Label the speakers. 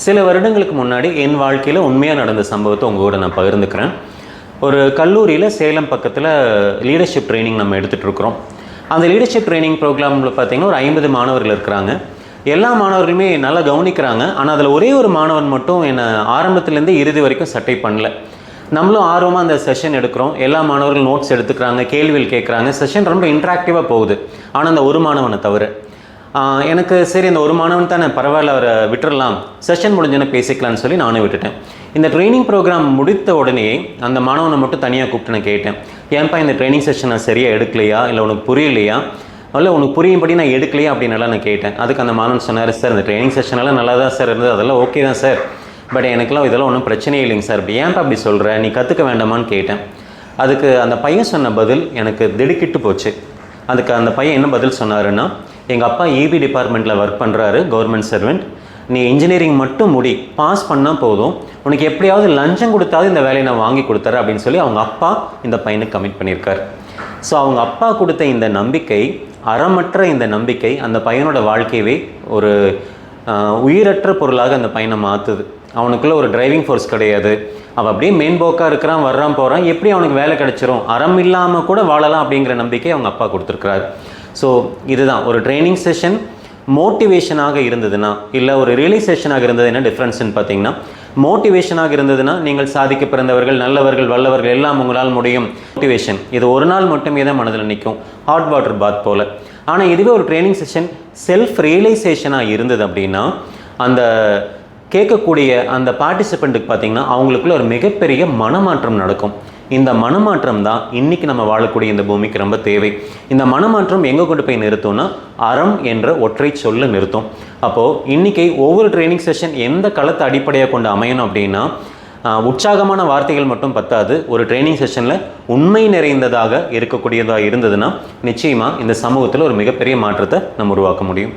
Speaker 1: சில வருடங்களுக்கு முன்னாடி என் வாழ்க்கையில் உண்மையாக நடந்த சம்பவத்தை உங்கள் கூட நான் பகிர்ந்துக்கிறேன். ஒரு கல்லூரியில் சேலம் பக்கத்தில் லீடர்ஷிப் ட்ரைனிங் நம்ம எடுத்துகிட்ருக்குறோம். அந்த லீடர்ஷிப் ட்ரைனிங் ப்ரோக்ராமில் பார்த்திங்கன்னா ஒரு 50 மாணவர்கள் இருக்கிறாங்க. எல்லா மாணவர்களுமே நல்லா கவனிக்கிறாங்க. ஆனால் அதில் ஒரே ஒரு மாணவன் மட்டும் என்னை ஆரம்பத்துலேருந்து இறுதி வரைக்கும் சட்டை பண்ணல. நம்மளும் ஆர்வமாக அந்த செஷன் எடுக்கிறோம். எல்லா மாணவர்களும் நோட்ஸ் எடுத்துக்கிறாங்க, கேள்விகள் கேட்குறாங்க. செஷன் ரொம்ப இன்ட்ராக்டிவாக போகுது. ஆனால் அந்த ஒரு மாணவனை தவிர எனக்கு சரி அந்த ஒரு மாணவன் தானே, பரவாயில்ல அவரை விட்டுறலாம், செஷன் முடிஞ்சோன்னே பேசிக்கலான்னு சொல்லி நானும் விட்டுட்டேன். இந்த ட்ரைனிங் ப்ரோக்ராம் முடித்த உடனே அந்த மாணவனை மட்டும் தனியாக கூப்பிட்டு நான் கேட்டேன், ஏன்ப்பா இந்த ட்ரைனிங் செஷன் நான் சரியாக எடுக்கலையா, இல்லை உனக்கு புரியலையா, இல்லை உனக்கு புரியும்படி நான் எடுக்கலையா அப்படின்னலாம் நான் கேட்டேன். அதுக்கு அந்த மாணவன் சொன்னார், சார் இந்த ட்ரைனிங் செஷனெல்லாம் நல்லா தான் சார் இருந்தது, அதெல்லாம் ஓகே தான் சார், பட் எனக்குலாம் இதெல்லாம் ஒன்றும் பிரச்சனையே இல்லைங்க சார், அப்படி ஏன்ப்பா அப்படி சொல்கிற, நீ கற்றுக்க வேண்டாமான்னு கேட்டேன். அதுக்கு அந்த பையன் சொன்ன பதில் எனக்கு திடுக்கிட்டு போச்சு. அதுக்கு அந்த பையன் என்ன பதில் சொன்னாருன்னா, எங்கள் அப்பா EB டிபார்ட்மெண்ட்டில் ஒர்க் பண்ணுறாரு, கவர்மெண்ட் சர்வெண்ட், நீ இன்ஜினியரிங் மட்டும் முடி, பாஸ் பண்ணால் போதும், உனக்கு எப்படியாவது லஞ்சம் கொடுத்தாவது இந்த வேலையை நான் வாங்கி கொடுத்துறேன் அப்படின்னு சொல்லி அவங்க அப்பா இந்த பையனுக்கு கமிட் பண்ணியிருக்கார். ஸோ அவங்க அப்பா கொடுத்த இந்த நம்பிக்கை, அறமற்ற இந்த நம்பிக்கை அந்த பையனோட வாழ்க்கையவே ஒரு உயிரற்ற பொருளாக அந்த பையனை மாற்றுது. அவனுக்குள்ளே ஒரு டிரைவிங் ஃபோர்ஸ் கிடையாது. அவன் அப்படியே மேம்போக்காக இருக்கிறான், வர்றான் போகிறான், எப்படி அவனுக்கு வேலை கிடைச்சிரும், அறம் இல்லாமல் கூட வாழலாம் அப்படிங்கிற நம்பிக்கை அவங்க அப்பா கொடுத்துருக்குறாரு. ஸோ இதுதான் ஒரு ட்ரைனிங் செஷன் மோட்டிவேஷனாக இருந்ததுன்னா, இல்லை ஒரு ரியலைசேஷனாக இருந்தது என்ன டிஃப்ரென்ஸ்ன்னு பார்த்தீங்கன்னா, மோட்டிவேஷனாக இருந்ததுன்னா நீங்கள் சாதிக்க பிறந்தவர்கள், நல்லவர்கள், வல்லவர்கள், எல்லாம் உங்களால் முடியும். மோட்டிவேஷன் இது ஒரு நாள் மட்டுமே தான் மனதில் நிற்கும், ஹாட் வாட்டர் பாத் போல். ஆனால் இதுவே ஒரு ட்ரைனிங் செஷன் செல்ஃப் ரியலைசேஷனாக இருந்தது அப்படின்னா, அந்த கேட்கக்கூடிய அந்த பார்ட்டிசிபெண்ட்டுக்கு பார்த்திங்கன்னா அவங்களுக்குள்ள ஒரு மிகப்பெரிய மனமாற்றம் நடக்கும். இந்த மனமாற்றம் தான் இன்றைக்கி நம்ம வாழக்கூடிய இந்த பூமிக்கு ரொம்ப தேவை. இந்த மனமாற்றம் எங்கே கொண்டு போய் நிறுத்தும்னா, அறம் என்ற ஒற்றை சொல்ல நிறுத்தும். அப்போது இன்றைக்கி ஒவ்வொரு ட்ரைனிங் செஷன் எந்த களத்தை அடிப்படையாக கொண்டு அமையணும் அப்படின்னா, உற்சாகமான வார்த்தைகள் மட்டும் பத்தாது. ஒரு ட்ரைனிங் செஷனில் உண்மை நிறைந்ததாக இருக்கக்கூடியதாக இருந்ததுன்னா நிச்சயமாக இந்த சமூகத்தில் ஒரு மிகப்பெரிய மாற்றத்தை நம்ம உருவாக்க முடியும்.